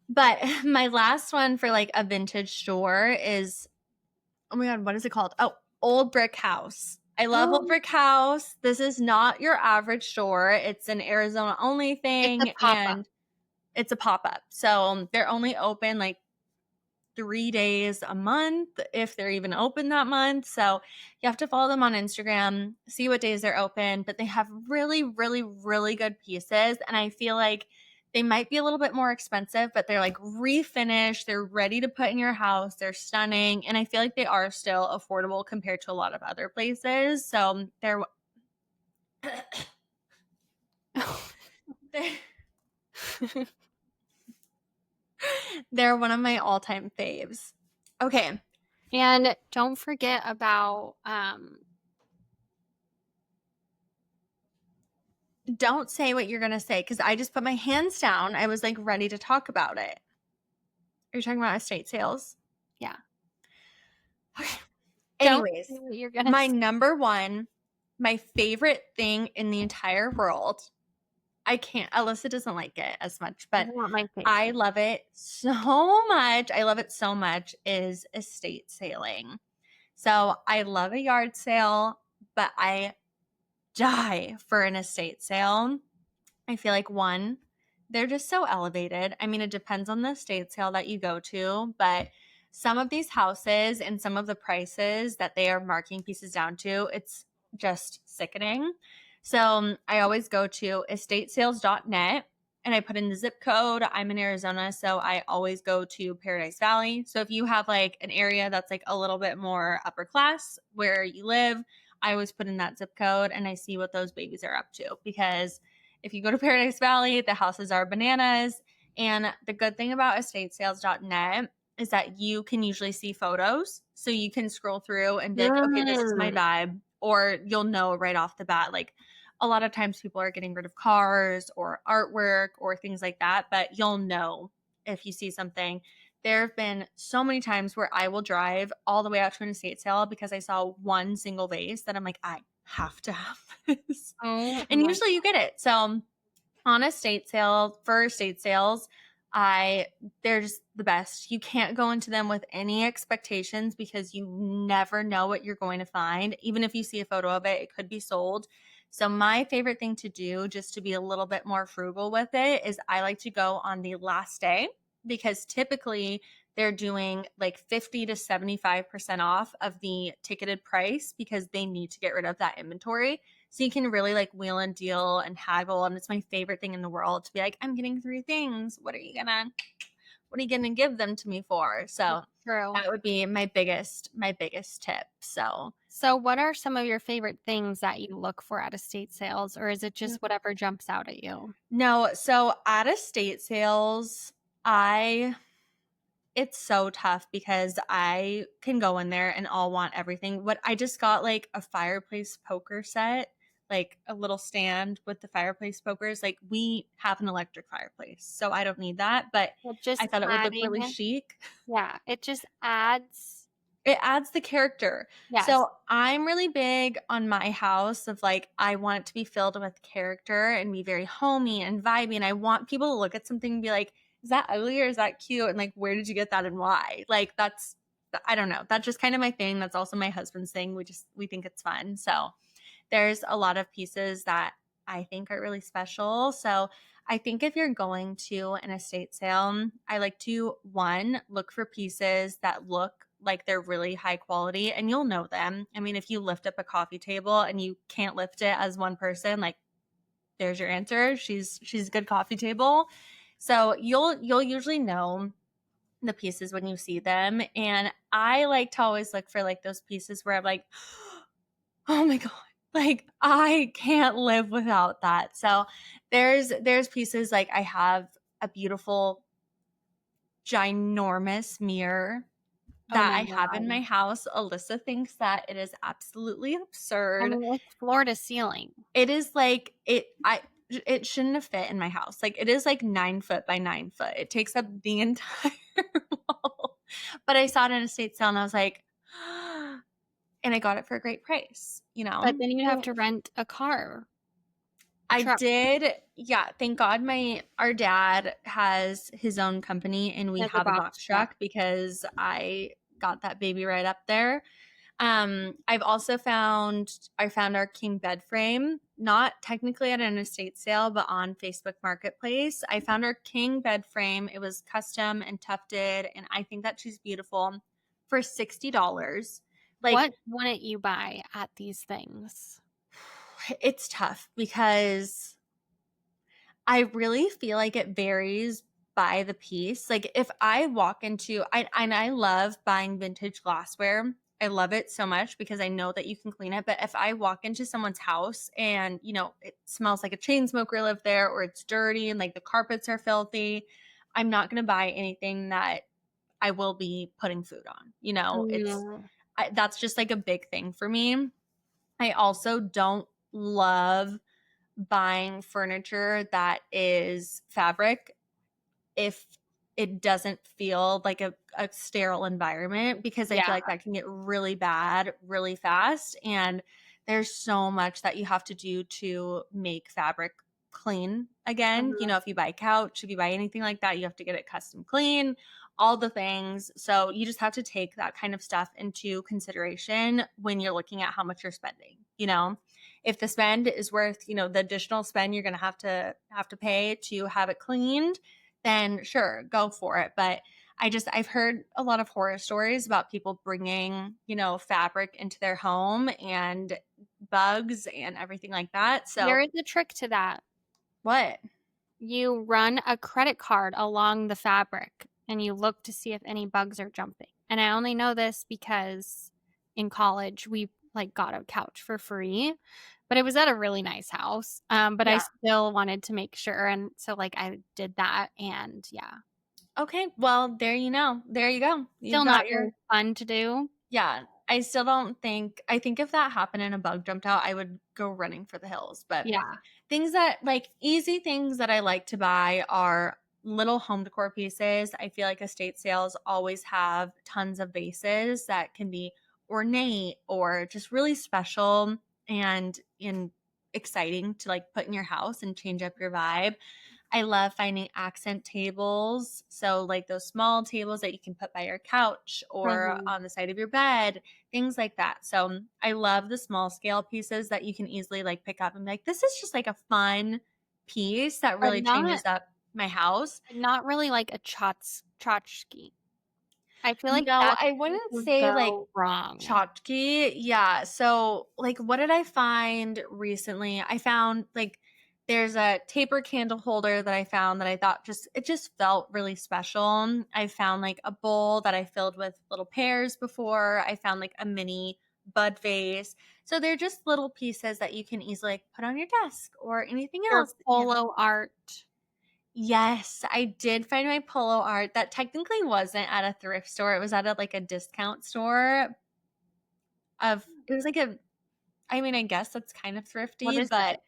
But my last one for like a vintage store is, oh my God, what is it called? Oh, Old Brick House. I love Old Brick House. This is not your average store. It's an Arizona only thing, and it's a pop-up. So they're only open like 3 days a month, if they're even open that month. So you have to follow them on Instagram, see what days they're open, but they have really, really, really good pieces. And I feel like they might be a little bit more expensive, but they're like refinished. They're ready to put in your house. They're stunning. And I feel like they are still affordable compared to a lot of other places. So they're they're one of my all-time faves. Okay. And don't forget about don't say what you're going to say, because I just put my hands down. I was like ready to talk about it. Are you talking about estate sales? Yeah. Okay. Anyways, you're gonna my number one, my favorite thing in the entire world. Alyssa doesn't like it as much, but I love it so much. I love it so much, is estate sailing. So I love a yard sale, but I die for an estate sale. I feel like one, they're just so elevated. I mean, it depends on the estate sale that you go to, but some of these houses and some of the prices that they are marking pieces down to, it's just sickening. So I always go to estatesales.net and I put in the zip code. I'm in Arizona, so I always go to Paradise Valley. So if you have like an area that's like a little bit more upper class where you live, I always put in that zip code and I see what those babies are up to, because if you go to Paradise Valley, the houses are bananas. And the good thing about estatesales.net is that you can usually see photos. So you can scroll through and be like, okay, this is my vibe. Or you'll know right off the bat. Like a lot of times people are getting rid of cars or artwork or things like that, but you'll know if you see something. There have been so many times where I will drive all the way out to an estate sale because I saw one single vase that I'm like, I have to have this. Oh And my usually you get it. So on estate sale, for estate sales, they're just the best. You can't go into them with any expectations because you never know what you're going to find. Even if you see a photo of it, it could be sold. So my favorite thing to do, just to be a little bit more frugal with it, is I like to go on the last day because typically they're doing like 50 to 75% off of the ticketed price because they need to get rid of that inventory. So you can really like wheel and deal and haggle. And it's my favorite thing in the world to be like, I'm getting 3 things. What are you gonna give them to me for? So true. that would be my biggest tip. So what are some of your favorite things that you look for at estate sales, or is it just whatever jumps out at you? No, so at estate sales, it's so tough because I can go in there and I'll want everything. But I just got like a fireplace poker set, like a little stand with the fireplace pokers. Like we have an electric fireplace, so I don't need that. But Just I thought it would look really adding, chic. yeah, it just adds. It adds the character. Yes. So I'm really big on my house of like, I want it to be filled with character and be very homey and vibey. And I want people to look at something and be like, is that ugly or is that cute? And like, where did you get that and why? Like, I don't know. That's just kind of my thing. That's also my husband's thing. We think it's fun. So there's a lot of pieces that I think are really special. So I think if you're going to an estate sale, I like to, one, look for pieces that look like they're really high quality and you'll know them. I mean, if you lift up a coffee table and you can't lift it as one person, like there's your answer. She's a good coffee table. So you'll usually know the pieces when you see them. And I like to always look for like those pieces where I'm like, oh my God, like I can't live without that. So there's pieces like I have a beautiful ginormous mirror that I have in my house. Alyssa thinks that it is absolutely absurd. I mean, it's floor to ceiling. It is like it shouldn't have fit in my house. Like it is like 9 foot by 9 foot. It takes up the entire wall. But I saw it in a estate sale and I was like, and I got it for a great price, you know. But then you have to rent a car. I did. Yeah. Thank God our dad has his own company and we have a box truck because I got that baby right up there. I've also found our king bed frame, not technically at an estate sale, but on Facebook Marketplace. I found our king bed frame. It was custom and tufted, and I think that she's beautiful for $60. Like, what wouldn't you buy at these things? It's tough because I really feel like it varies by the piece. Like if I walk into, I love buying vintage glassware. I love it so much because I know that you can clean it. But if I walk into someone's house and, you know, it smells like a chain smoker lived there or it's dirty and like the carpets are filthy, I'm not going to buy anything that I will be putting food on. You know, that's just like a big thing for me. I also don't love buying furniture that is fabric if it doesn't feel like a sterile environment because I feel like that can get really bad really fast. And there's so much that you have to do to make fabric clean again. You know, if you buy a couch, if you buy anything like that, you have to get it custom clean, all the things. So you just have to take that kind of stuff into consideration when you're looking at how much you're spending. You know, if the spend is worth, you know, the additional spend you're going to have to pay to have it cleaned, then sure, go for it. But I've heard a lot of horror stories about people bringing, you know, fabric into their home and bugs and everything like that. So there is a trick to that. What? You run a credit card along the fabric and you look to see if any bugs are jumping. And I only know this because in college we like got a couch for free, but it was at a really nice house. But I Yeah. still wanted to make sure. And so like I did that, and yeah, Okay. Well, there you know. There you go. You've still got not your really fun to do. yeah. I still don't think I think if that happened and a bug jumped out, I would go running for the hills. But Yeah. things that like easy things that I like to buy are little home decor pieces. I feel like estate sales always have tons of vases that can be ornate or just really special and exciting to like put in your house and change up your vibe. I love finding accent tables. So, like those small tables that you can put by your couch or Mhm. on the side of your bed, things like that. So, I love the small scale pieces that you can easily like pick up and be like, this is just like a fun piece that But really changes up my house. not really like a tchotchke. I feel like No, that's I where it wouldn't would say like go wrong. tchotchke. Yeah. So, like, what did I find recently? I found like there's a taper candle holder that I found that I thought it just felt really special. I found like a bowl that I filled with little pears before. I found like a mini bud vase. So they're just little pieces that you can easily like, put on your desk or anything Your else. polo art. Yes, I did find my polo art that technically wasn't at a thrift store. It was at like a discount store it was like I mean, I guess that's kind of What thrifty, is it? but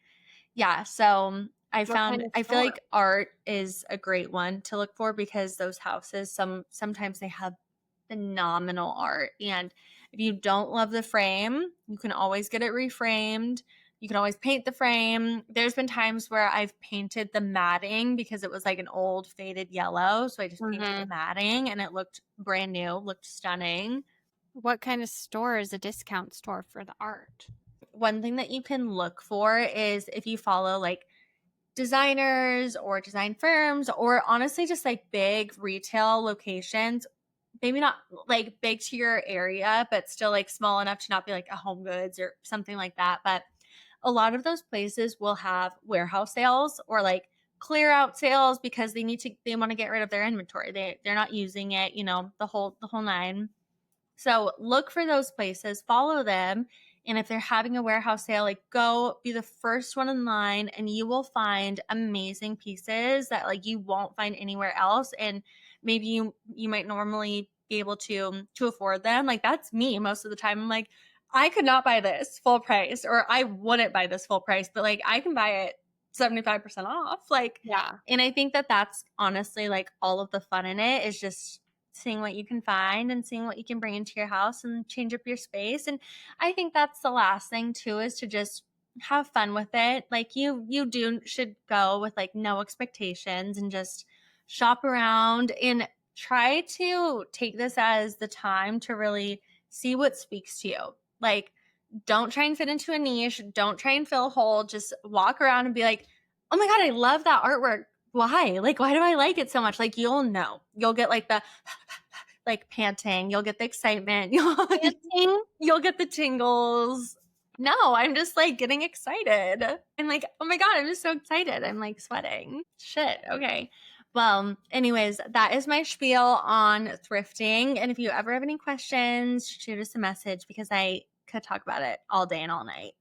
yeah, so What kind of I feel store? like art is a great one to look for because those houses sometimes they have phenomenal art. And if you don't love the frame, you can always get it reframed. You can always paint the frame. There's been times where I've painted the matting because it was like an old faded yellow. So I just painted the Mhm. matting and it looked brand new, looked stunning. What kind of store is a discount store for the art? One thing that you can look for is if you follow like designers or design firms or honestly just like big retail locations, maybe not like big to your area, but still like small enough to not be like a Home Goods or something like that. But a lot of those places will have warehouse sales or like clear out sales because they want to get rid of their inventory. They're not using it, the whole nine. So look for those places, follow them. And if they're having a warehouse sale, like go be the first one in line and you will find amazing pieces that like you won't find anywhere else. And maybe you might normally be able to afford them. Like that's me most of the time. I'm like, I could not buy this full price, or I wouldn't buy this full price, but like I can buy it 75% off. Like, Yeah. and I think that that's honestly like all of the fun in it is just seeing what you can find and seeing what you can bring into your house and change up your space. And I think that's the last thing too, is to just have fun with it. Like should go with like no expectations and just shop around and try to take this as the time to really see what speaks to you. Like, don't try and fit into a niche. Don't try and fill a hole. Just walk around and be like, oh my God, I love that artwork. Why? Like, why do I like it so much? Like, you'll know. You'll get like the like panting. You'll get the excitement. Dancing? You'll get the tingles. No, I'm just like getting excited. I'm like, oh my God, I'm just so excited. I'm like sweating. Shit. Okay. Well, anyways, that is my spiel on thrifting. And if you ever have any questions, shoot us a message because I could talk about it all day and all night.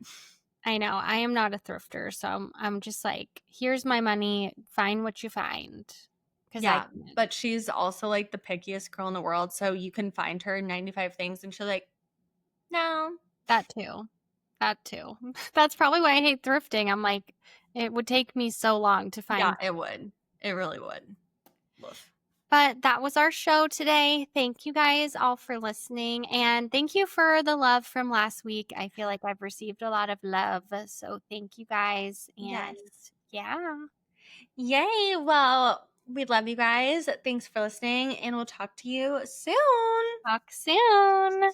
I know. I am not a thrifter, so I'm just like, here's my money. Find what you find. Yeah, but she's also like the pickiest girl in the world. So you can find her 95 things and she'll like, no. That too. That too. That's probably why I hate thrifting. I'm like, it would take me so long to find. Yeah, it would. It really would. Woof. But that was our show today. Thank you guys all for listening. And thank you for the love from last week. I feel like I've received a lot of love. So thank you guys. And Yes. yeah. Yay. Well, we love you guys. Thanks for listening, and we'll talk to you soon. Talk soon.